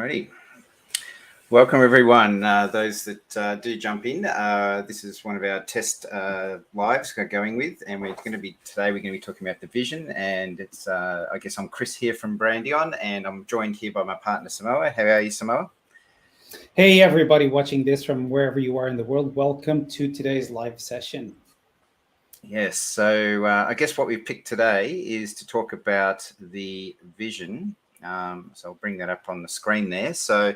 Alrighty. Welcome, everyone. Those that do jump in. This is one of our test lives we're going with, and we're going to be talking about the vision. And it's, I guess, I'm Chris here from Brandion, and I'm joined here by my partner Samoa. How are you, Samoa? Hey, everybody watching this from wherever you are in the world. Welcome to today's live session. Yes. So I guess what we've picked today is to talk about the vision. So I'll bring that up on the screen there. So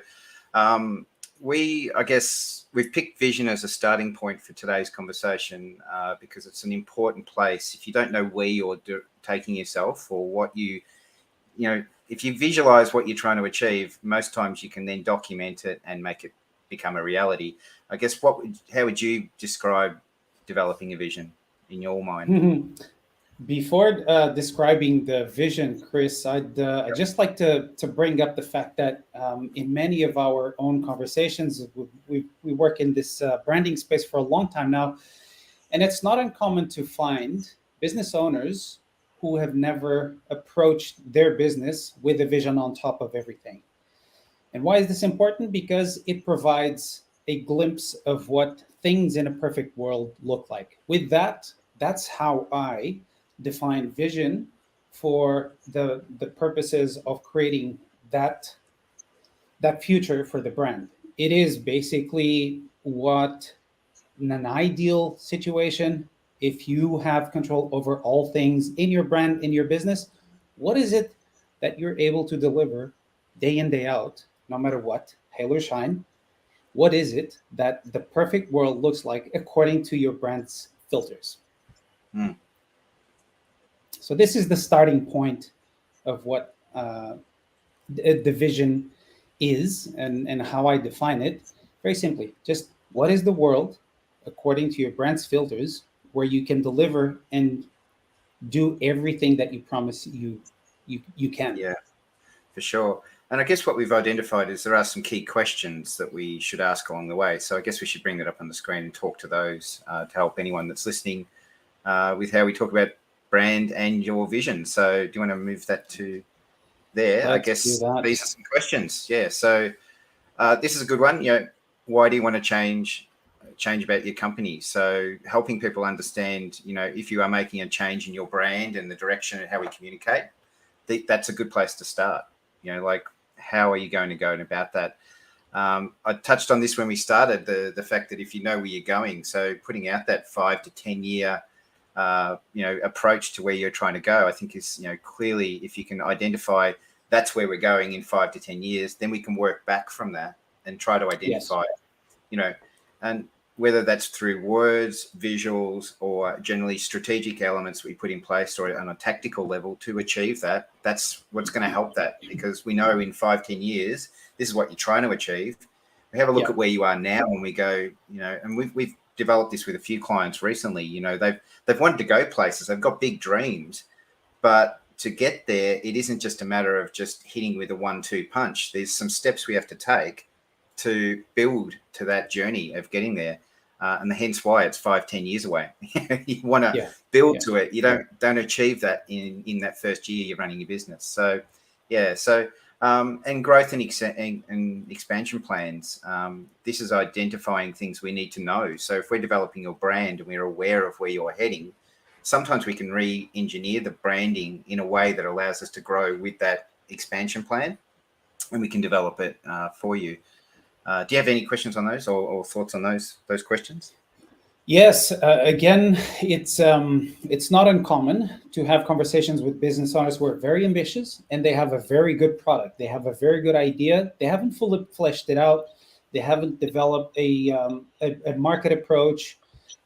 we've picked vision as a starting point for today's conversation because it's an important place. If you don't know where you're taking yourself or what if you visualize what you're trying to achieve, most times you can then document it and make it become a reality. I guess how would you describe developing a vision in your mind? Before describing the vision, Chris, I'd just like to bring up the fact that in many of our own conversations, we work in this branding space for a long time now, and it's not uncommon to find business owners who have never approached their business with a vision on top of everything. And why is this important? Because it provides a glimpse of what things in a perfect world look like. With that, that's how I define vision for the purposes of creating that future for the brand. It is basically what, in an ideal situation, if you have control over all things in your brand, in your business, what is it that you're able to deliver day in, day out, no matter what, hail or shine? What is it that the perfect world looks like according to your brand's filters? Mm. So this is the starting point of what the vision is and how I define it. Very simply, just what is the world according to your brand's filters where you can deliver and do everything that you promise you can. Yeah, for sure. And I guess what we've identified is there are some key questions that we should ask along the way. So I guess we should bring that up on the screen and talk to those to help anyone that's listening with how we talk about brand and your vision. So do you want to move that to there? Let's I guess do that. these are some questions. Yeah. So this is a good one. Why do you want to change about your company? So helping people understand, if you are making a change in your brand and the direction and how we communicate, that's a good place to start. How are you going to go about that? I touched on this when we started, the fact that if you know where you're going, so putting out that 5 to 10 year approach to where you're trying to go, I think is, clearly, if you can identify that's where we're going in 5 to 10 years, then we can work back from that and try to identify, and whether that's through words, visuals, or generally strategic elements we put in place or on a tactical level to achieve that. That's what's going to help that, because we know in 5, 10 years, this is what you're trying to achieve. We have a look at where you are now and we go, and we've developed this with a few clients recently. They've wanted to go places, they've got big dreams, but to get there, it isn't just a matter of just hitting with a 1-2 punch. There's some steps we have to take to build to that journey of getting there. And hence why it's 5, 10 years away. You want to build to it. You don't achieve that in that first year you're running your business. So, and growth and expansion plans. This is identifying things we need to know. So if we're developing your brand and we're aware of where you're heading, sometimes we can re-engineer the branding in a way that allows us to grow with that expansion plan, and we can develop it for you. Do you have any questions on those or thoughts on those questions? Yes, again, it's not uncommon to have conversations with business owners who are very ambitious and they have a very good product. They have a very good idea. They haven't fully fleshed it out. They haven't developed a market approach,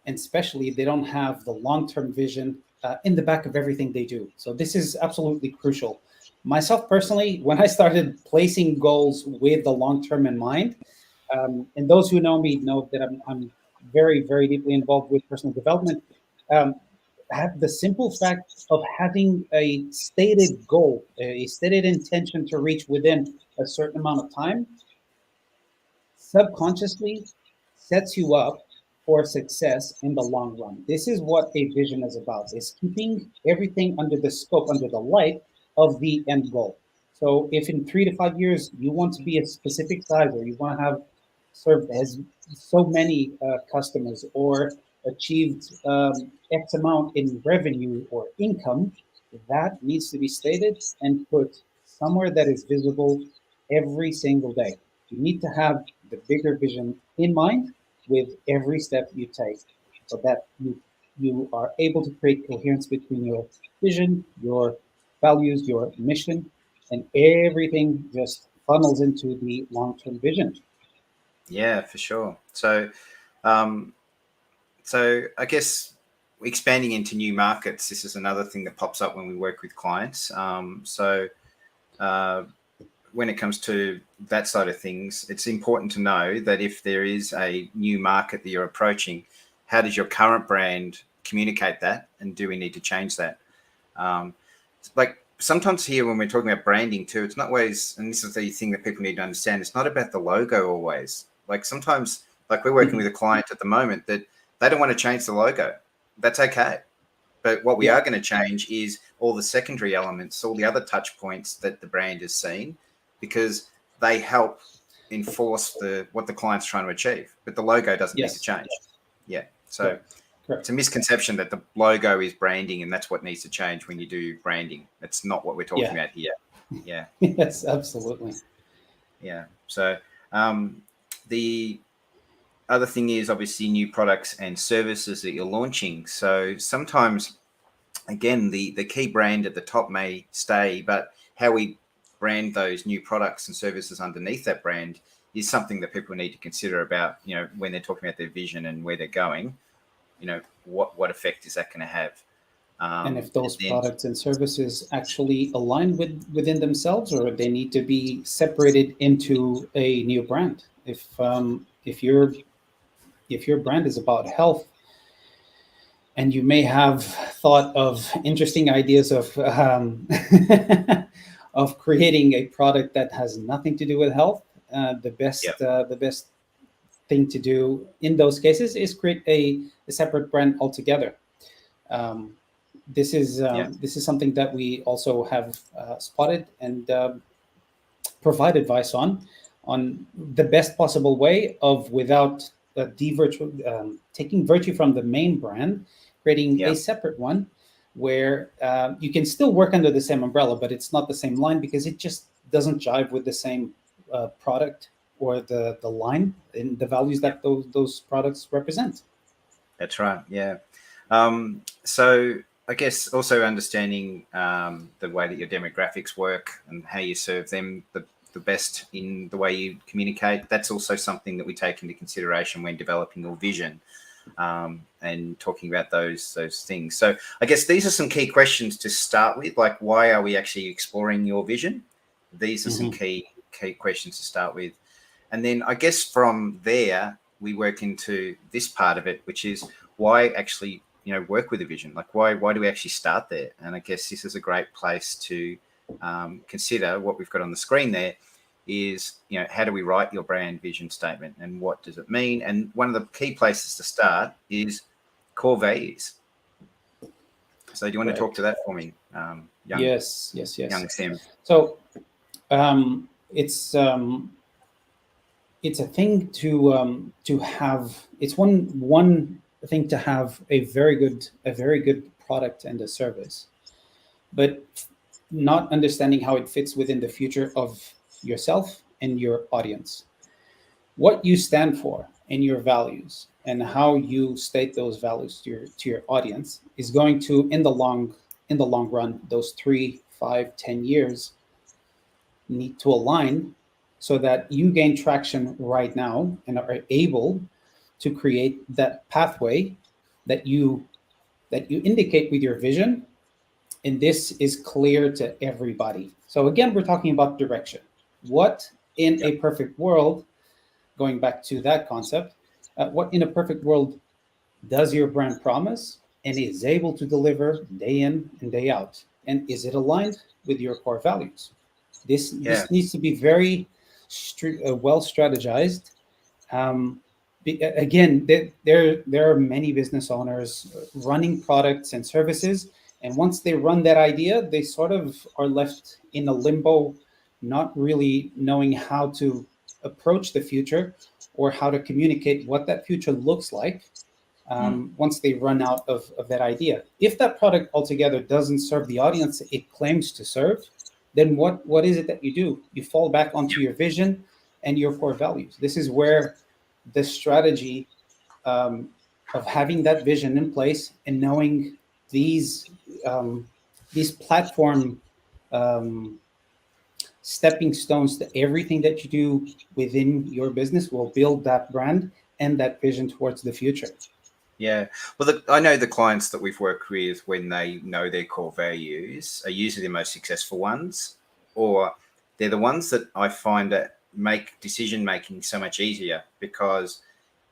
and especially they don't have the long-term vision in the back of everything they do. So this is absolutely crucial. Myself personally, when I started placing goals with the long-term in mind, and those who know me know that I'm very, very deeply involved with personal development. Have the simple fact of having a stated goal, a stated intention to reach within a certain amount of time, subconsciously sets you up for success in the long run. This is what a vision is about, is keeping everything under the scope, under the light of the end goal. So if in 3 to 5 years you want to be a specific size, or you want to have served as so many customers, or achieved X amount in revenue or income, that needs to be stated and put somewhere that is visible every single day. You need to have the bigger vision in mind with every step you take, so that you are able to create coherence between your vision, your values, your mission, and everything just funnels into the long-term vision. Yeah, for sure. Um, so I guess expanding into new markets, this is another thing that pops up when we work with clients. Uh, when it comes to that side of things, it's important to know that if there is a new market that you're approaching, how does your current brand communicate that, and do we need to change that? Like sometimes here when we're talking about branding too, it's not always, and this is the thing that people need to understand, it's not about the logo always. Like sometimes, like we're working with a client at the moment that they don't want to change the logo. That's okay. But what we are going to change is all the secondary elements, all the other touch points that the brand has seen, because they help enforce what the client's trying to achieve. But the logo doesn't need to change. Yeah. So it's a misconception that the logo is branding, and that's what needs to change when you do branding. That's not what we're talking about here. Yeah. Yes, absolutely. Yeah. So the other thing is obviously new products and services that you're launching. So sometimes, again, the key brand at the top may stay, but how we brand those new products and services underneath that brand is something that people need to consider about, when they're talking about their vision and where they're going, what effect is that going to have? And if those products and services actually align within themselves, or they need to be separated into a new brand. If your brand is about health, and you may have thought of interesting ideas of of creating a product that has nothing to do with health, the best thing to do in those cases is create a separate brand altogether. This is something that we also have spotted and provide advice on the best possible way of, without taking virtue from the main brand, creating a separate one where you can still work under the same umbrella, but it's not the same line because it just doesn't jive with the same product or the line and the values that those products represent. That's right. Yeah. So I guess also understanding the way that your demographics work and how you serve them the best in the way you communicate. That's also something that we take into consideration when developing your vision and talking about those things. So I guess these are some key questions to start with, like why are we actually exploring your vision? These are some key questions to start with. And then I guess from there, we work into this part of it, which is why actually, work with a vision. Like why do we actually start there? And I guess this is a great place to consider what we've got on the screen there is, how do we write your brand vision statement and what does it mean? And one of the key places to start is core values. So do you want to talk to that for me, Yes. young Sam? So it's a thing to have. It's one thing to have a very good product and a service, but not understanding how it fits within the future of yourself and your audience, what you stand for and your values, and how you state those values to your audience is going to, in the long run, those 3, 5, 10 years need to align so that you gain traction right now and are able to create that pathway that you indicate with your vision. And this is clear to everybody. So again, we're talking about direction. What in a perfect world, going back to that concept, what in a perfect world does your brand promise and is able to deliver day in and day out? And is it aligned with your core values? This needs to be very well strategized. Again, there are many business owners running products and services, and once they run that idea, they sort of are left in a limbo not really knowing how to approach the future or how to communicate what that future looks like once they run out of that idea. If that product altogether doesn't serve the audience it claims to serve, then what is it that you do? You fall back onto your vision and your core values. This is where the strategy of having that vision in place and knowing these platform um, stepping stones to everything that you do within your business will build that brand and that vision towards the future. Yeah. Well, I know the clients that we've worked with, when they know their core values, are usually the most successful ones, or they're the ones that I find that make decision making so much easier, because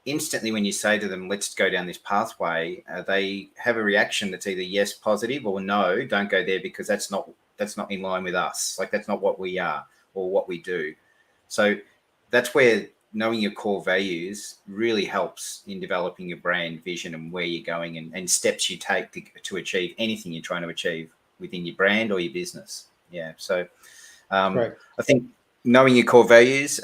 instantly when you say to them, let's go down this pathway, they have a reaction that's either yes, positive, or no, don't go there because that's not in line with us. Like, that's not what we are or what we do. So that's where knowing your core values really helps in developing your brand vision and where you're going, and steps you take to achieve anything you're trying to achieve within your brand or your business. Yeah. So Right. I think knowing your core values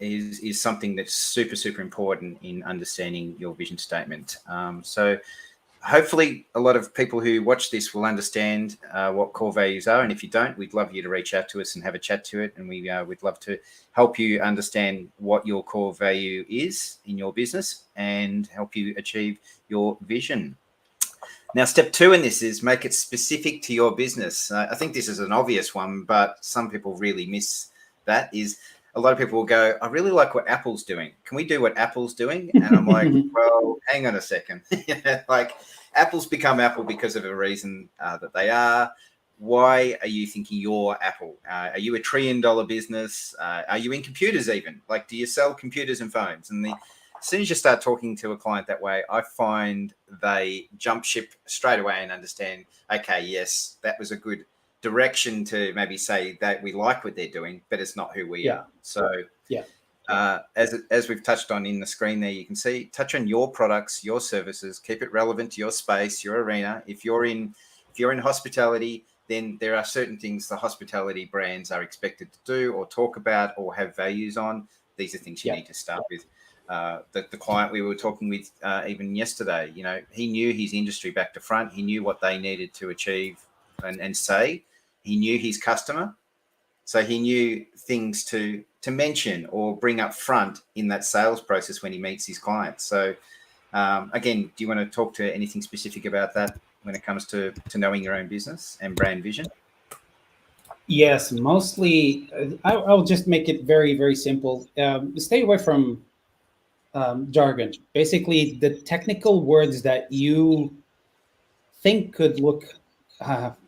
is something that's super, super important in understanding your vision statement. So hopefully a lot of people who watch this will understand what core values are. And if you don't, we'd love you to reach out to us and have a chat to it. And we'd love to help you understand what your core value is in your business and help you achieve your vision. Now, step 2 in this is make it specific to your business. I think this is an obvious one, but some people really miss that. Is a lot of people will go, I really like what Apple's doing. Can we do what Apple's doing? And I'm like, well, hang on a second. Like, Apple's become Apple because of a reason that they are. Why are you thinking you're Apple? Are you $1 trillion business? Are you in computers even? Like, do you sell computers and phones? And as soon as you start talking to a client that way, I find they jump ship straight away and understand, okay, yes, that was a good direction to maybe say that we like what they're doing, but it's not who we are. So as we've touched on in the screen there, you can see, touch on your products, your services, keep it relevant to your space, your arena. If you're in hospitality, then there are certain things the hospitality brands are expected to do or talk about or have values on. These are things you need to start with. The client we were talking with even yesterday, he knew his industry back to front. He knew what they needed to achieve and say. He knew his customer, so he knew things to mention or bring up front in that sales process when he meets his clients. So again, do you want to talk to anything specific about that when it comes to knowing your own business and brand vision? Yes, mostly I'll just make it very, very simple. Stay away from jargon. Basically, the technical words that you think could look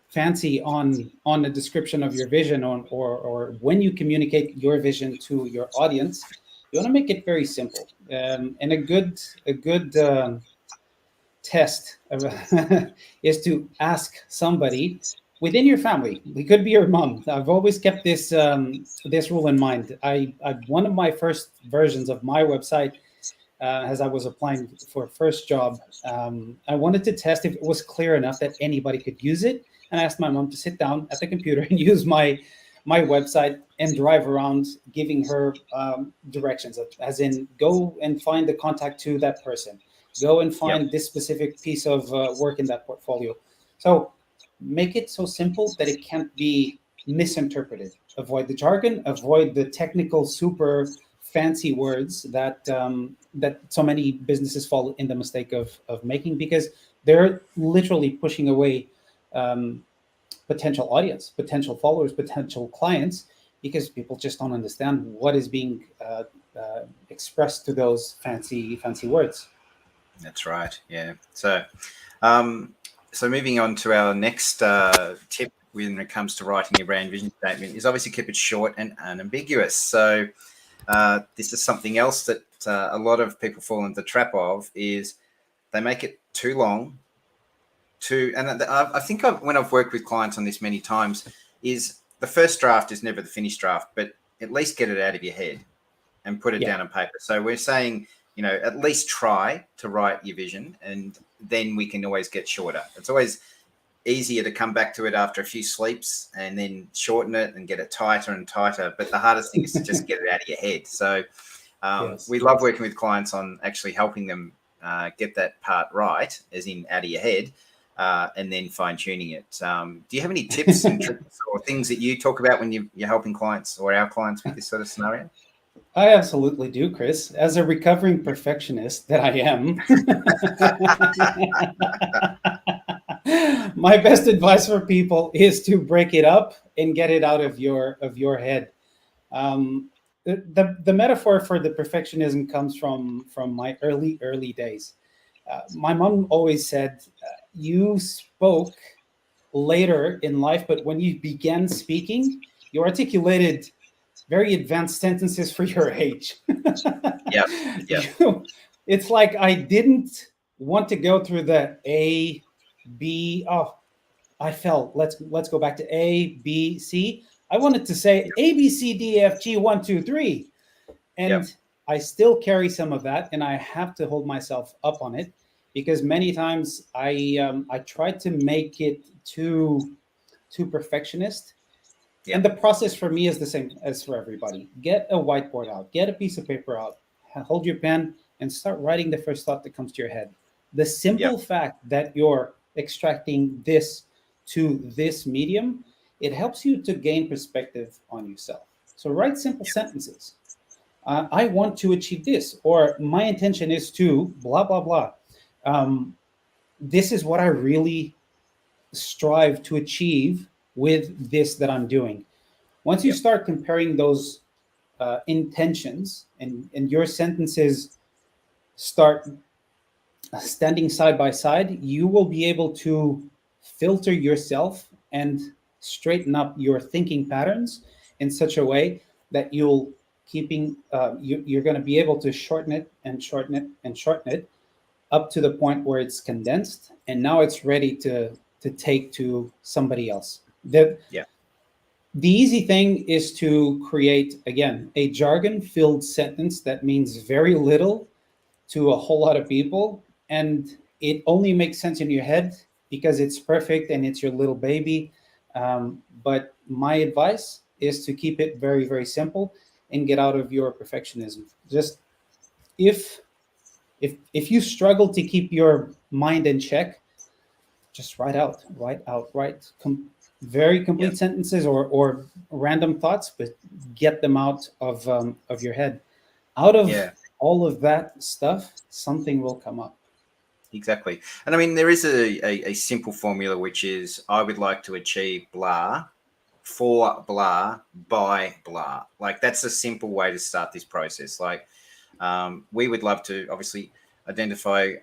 fancy on a description of your vision or when you communicate your vision to your audience, you want to make it very simple. And a good test is to ask somebody within your family. It could be your mom. I've always kept this this rule in mind. I one of my first versions of my website, as I was applying for a first job, I wanted to test if it was clear enough that anybody could use it. And I asked my mom to sit down at the computer and use my website and drive around giving her directions, as in go and find the contact to that person. Go and find this specific piece of work in that portfolio. So make it so simple that it can't be misinterpreted. Avoid the jargon, avoid the technical, super fancy words that that so many businesses fall in the mistake of making, because they're literally pushing away potential audience, potential followers, potential clients, because people just don't understand what is being expressed to those fancy words. That's right. Yeah. So, so moving on to our next tip when it comes to writing your brand vision statement is obviously keep it short and unambiguous. So this is something else that a lot of people fall into the trap of, is they make it too long. And I think when I've worked with clients on this many times, is the first draft is never the finished draft, but at least get it out of your head and put it down on paper. So we're saying, at least try to write your vision, and then we can always get shorter. It's always easier to come back to it after a few sleeps and then shorten it and get it tighter and tighter. But the hardest thing is to just get it out of your head. So Yes. we love working with clients on actually helping them get that part right, as in out of your head, and then fine tuning it. Do you have any tips and tricks or things that you talk about when you're helping clients or our clients with this sort of scenario? I absolutely do, Chris. As a recovering perfectionist that I am, my best advice for people is to break it up and get it out of your head. The metaphor for the perfectionism comes from my early days. My mom always said, "You spoke later in life, but when you began speaking, you articulated very advanced sentences for your age." Yeah, yeah, It's like I didn't want to go through the A, B. Oh, I fell. Let's go back to A, B, C. I wanted to say A, B, C, D, F, G, 1, 2, 3, yeah, and I still carry some of that, and I have to hold myself up on it because many times I try to make it too perfectionist. yeah, And the process for me is the same as for everybody. Get a whiteboard out, get a piece of paper out, hold your pen, and start writing the first thought that comes to your head. The yeah, simple fact that you're extracting this to this medium, it helps you to gain perspective on yourself. So write simple sentences. I want to achieve this, or my intention is to blah, blah, blah. Um, this is what I really strive to achieve with this that I'm doing. Once you yeah, start comparing those intentions and your sentences start standing side by side, you will be able to filter yourself and straighten up your thinking patterns in such a way that you're going to be able to shorten it and shorten it and shorten it up to the point where it's condensed and now it's ready to take to somebody else. yeah, The easy thing is to create, again, a jargon filled sentence that means very little to a whole lot of people. And it only makes sense in your head because it's perfect and it's your little baby. But my advice is to keep it very, very simple and get out of your perfectionism. Just if if you struggle to keep your mind in check, just write very yeah, complete sentences or random thoughts, but get them out of your head. Out of yeah. all of that stuff, something will come up. Exactly. And I mean, there is a simple formula, which is I would like to achieve blah for blah by blah. Like that's a simple way to start this process. Like we would love to obviously identify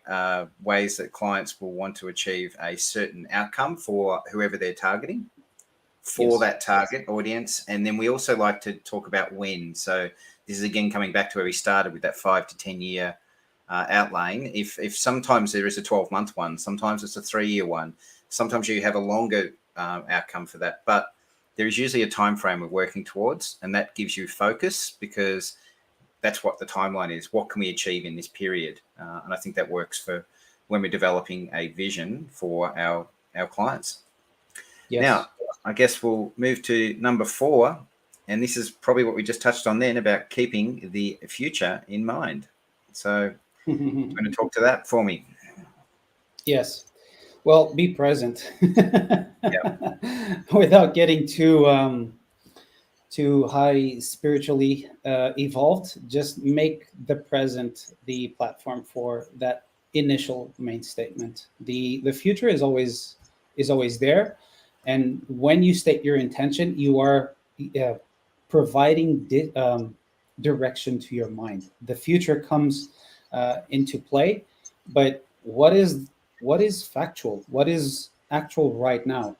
ways that clients will want to achieve a certain outcome for whoever they're targeting for Yes. that target audience. And then we also like to talk about when. So this is again coming back to where we started with that 5 to 10 year outline. If sometimes there is a 12-month one, sometimes it's a 3-year one, sometimes you have a longer outcome for that, but there is usually a time frame we're working towards, and that gives you focus because that's what the timeline is. What can we achieve in this period? And I think that works for when we're developing a vision for our clients. Yes. Now, I guess we'll move to number 4, and this is probably what we just touched on then about keeping the future in mind. So going to talk to that for me. Yes. Well, be present Yeah, without getting too high spiritually evolved. Just make the present the platform for that initial main statement. The future is always there, and when you state your intention, you are uh, providing direction to your mind. The future comes into play, but what is factual? What is actual right now?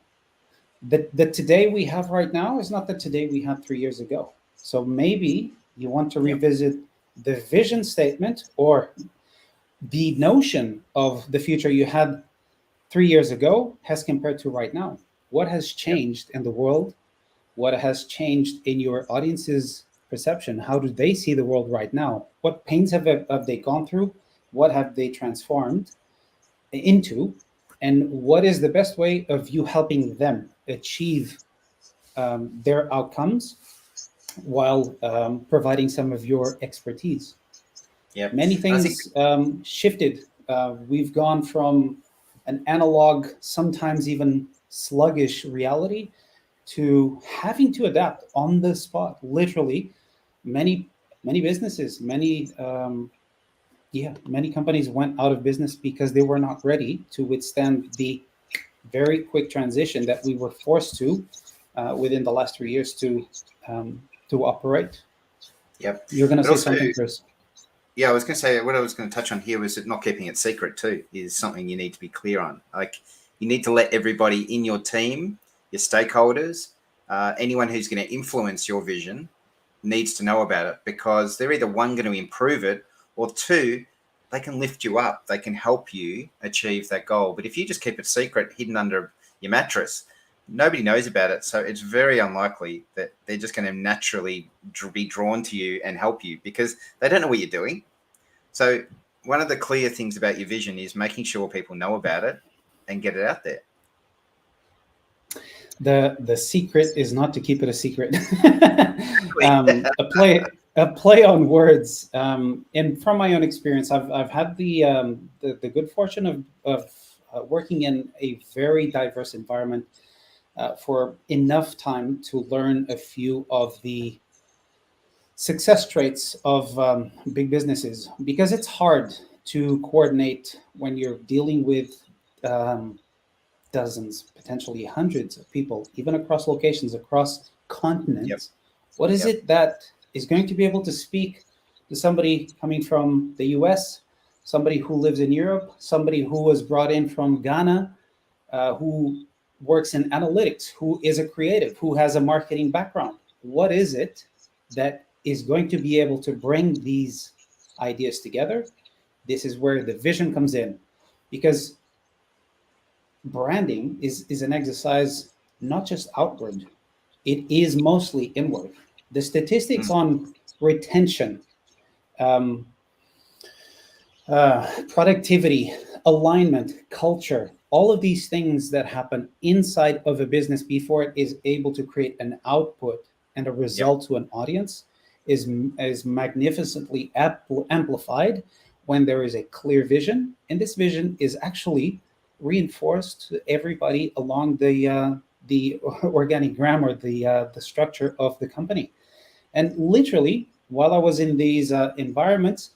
The today we have right now is not the today we had 3 years ago. So maybe you want to yeah, revisit the vision statement or the notion of the future you had 3 years ago as compared to right now. What has yeah, changed in the world? What has changed in your audience's perception? How do they see the world right now? What pains have they gone through? What have they transformed into? and what is the best way of you helping them achieve their outcomes while providing some of your expertise. Yep. Many And I think, things shifted. We've gone from an analog, sometimes even sluggish reality to having to adapt on the spot. Literally, many businesses, many companies went out of business because they were not ready to withstand the very quick transition that we were forced to within the last 3 years to operate. yep. You're going to But say also, something, Chris? yeah, I was going to say, what I was going to touch on here was that not keeping it secret too is something you need to be clear on. Like, you need to let everybody in your team, your stakeholders, anyone who's going to influence your vision needs to know about it, because they're either one, going to improve it, or two, they can lift you up. They can help you achieve that goal. But if you just keep it secret, hidden under your mattress, nobody knows about it. So it's very unlikely that they're just going to naturally be drawn to you and help you, because they don't know what you're doing. So one of the clear things about your vision is making sure people know about it and get it out there. The secret is not to keep it a secret. A play on words. And from my own experience, I've had the good fortune of working in a very diverse environment for enough time to learn a few of the success traits of big businesses, because it's hard to coordinate when you're dealing with dozens, potentially hundreds of people, even across locations, across Yep. continents. What is Yep. it that is going to be able to speak to somebody coming from the US, somebody who lives in Europe, somebody who was brought in from Ghana, who works in analytics, who is a creative, who has a marketing background? What is it that is going to be able to bring these ideas together? This is where the vision comes in, because branding is an exercise not just outward, it is mostly inward. The statistics on retention, um, productivity, alignment, culture, all of these things that happen inside of a business before it is able to create an output and a Yep. result to an audience is magnificently amplified when there is a clear vision, and this vision is actually reinforced to everybody along the organigram, or the structure of the company. And literally, while I was in these environments,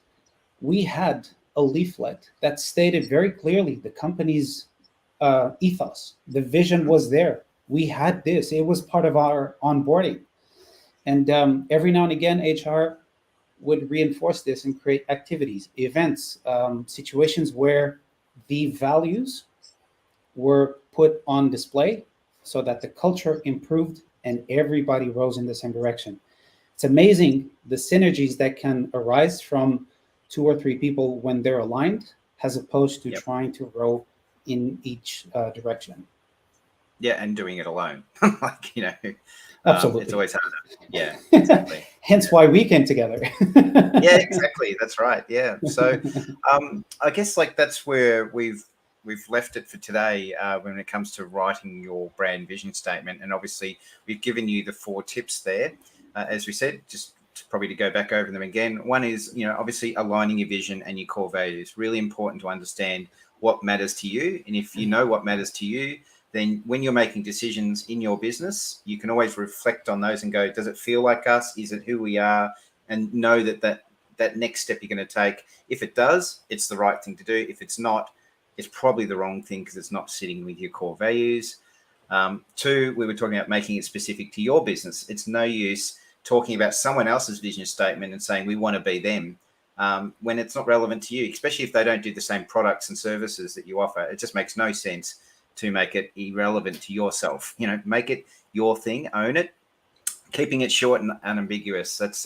we had a leaflet that stated very clearly the company's ethos. The vision was there. We had this. It was part of our onboarding. And every now and again, HR would reinforce this and create activities, events, situations where the values were put on display so that the culture improved and everybody rose in the same direction. It's amazing the synergies that can arise from 2 or 3 people when they're aligned, as opposed to Yep. trying to row in each direction. Yeah, and doing it alone. Like, Absolutely. it's always harder. Yeah, exactly. Hence why we came together. Yeah, exactly. That's right. Yeah. So I guess like that's where we've left it for today when it comes to writing your brand vision statement. And obviously we've given you the 4 tips there. As we said, just probably to go back over them again. One is, obviously aligning your vision and your core values. Really important to understand what matters to you. And if you know what matters to you, then when you're making decisions in your business, you can always reflect on those and go, does it feel like us? Is it who we are? And know that next step you're going to take, if it does, it's the right thing to do. If it's not, it's probably the wrong thing because it's not sitting with your core values. 2, we were talking about making it specific to your business. It's no use talking about someone else's vision statement and saying we want to be them when it's not relevant to you, especially if they don't do the same products and services that you offer. It just makes no sense to make it irrelevant to yourself. Make it your thing, own it, keeping it short and unambiguous. That's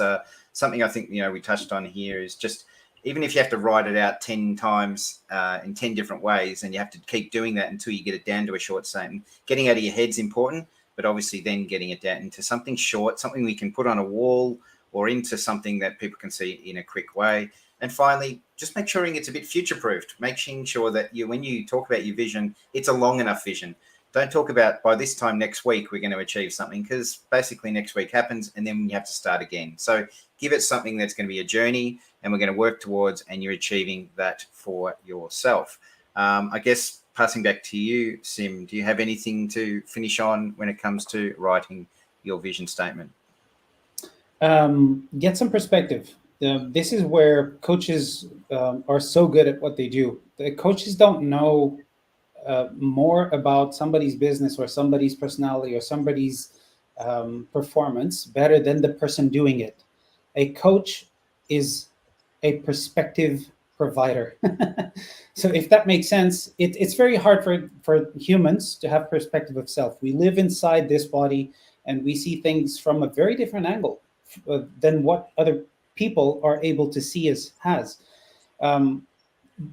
something I think, we touched on here, is just, even if you have to write it out 10 times in 10 different ways, and you have to keep doing that until you get it down to a short statement. Getting out of your head's important, but obviously then getting it down into something short, something we can put on a wall or into something that people can see in a quick way. And finally, just make sure it's a bit future-proofed, making sure that when you talk about your vision, it's a long enough vision. Don't talk about by this time next week we're going to achieve something, because basically next week happens and then you have to start again. So give it something that's going to be a journey and we're going to work towards, and you're achieving that for yourself. I guess passing back to you, Sim, do you have anything to finish on when it comes to writing your vision statement? Get some perspective. This is where coaches are so good at what they do. The coaches don't know more about somebody's business or somebody's personality or somebody's performance better than the person doing it. A coach is a perspective provider. So if that makes sense, it's very hard for humans to have perspective of self. We live inside this body and we see things from a very different angle than what other people are able to see as.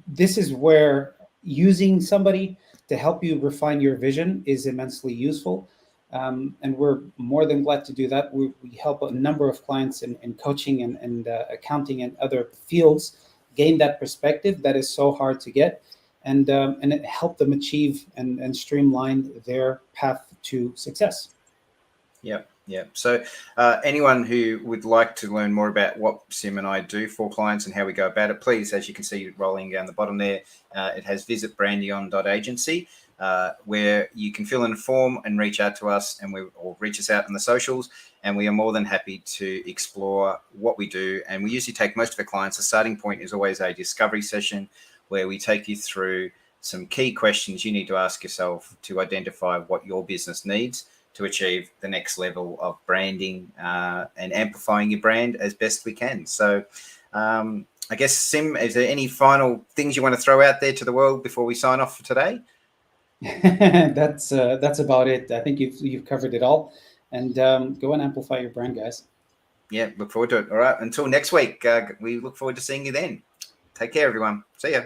This is where using somebody to help you refine your vision is immensely useful. And we're more than glad to do that. We help a number of clients in coaching and accounting and other fields gain that perspective that is so hard to get, and it helped them achieve and streamline their path to success. Yeah. So anyone who would like to learn more about what Sim and I do for clients and how we go about it, please, as you can see rolling down the bottom there, it has visitbrandion.agency, where you can fill in a form and reach out to us, or reach us out on the socials, and we are more than happy to explore what we do. And we usually take most of our clients, the starting point is always a discovery session where we take you through some key questions you need to ask yourself to identify what your business needs to achieve the next level of branding and amplifying your brand as best we can. So I guess, Sim, is there any final things you want to throw out there to the world before we sign off for today? That's about it. I think you've covered it all. And go and amplify your brand, guys. Yeah, look forward to it. All right, until next week, we look forward to seeing you then. Take care, everyone. See ya.